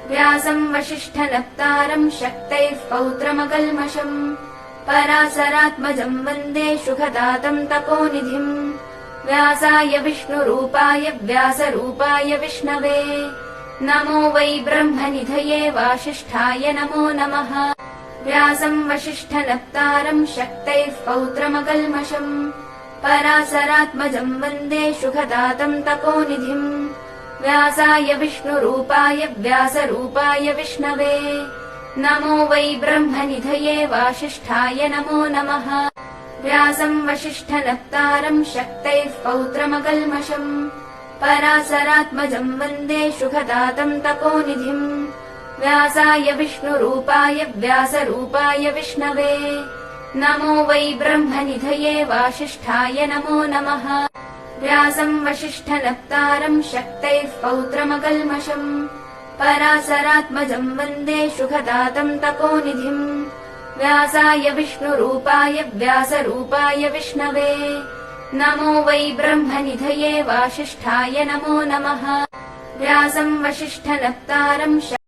व्यासम् वसिष्ठनप्तारम् शक्तैः पौत्रमकल्मषम् पराशरात्मजम् वन्दे शुकदातम् तपोनिधिम् व्यासाय विष्णुरूपाय व्यासरूपाय विष्णवे नमो वै ब्रह्मनिधये वासिष्ठाय नमो नमः। व्यासम् वसिष्ठनप्तारम् शक्तैः पौत्रमकल्मषम् पराशरात्मजम् वन्दे शुकदातम् तपोनिधिम् व्यासाय विष्णुरूपाय व्यासरूपाय विष्णवे नमो वै ब्रह्मनिधये वासिष्ठाय नमो नमः। व्यासम् वसिष्ठनप्तारम् शक्तैः पौत्रमकल्मषम् पराशरात्मजम् वन्दे शुकदातम् तपोनिधिम् व्यासाय विष्णुरूपाय व्यासरूपाय विष्णवे नमो वै ब्रह्मनिधये वासिष्ठाय नमो नमः। व्यासम् वसिष्ठनप्तारम् शक्तैः पौत्रमकल्मषम् पराशरात्मजम् वन्दे शुकदातम् तपोनिधिम् व्यासाय विष्णुरूपाय व्यासरूपाय विष्णवे नमो वै ब्रह्मनिधये वासिष्ठाय नमो नमः। व्यासम् वसिष्ठनप्तारम्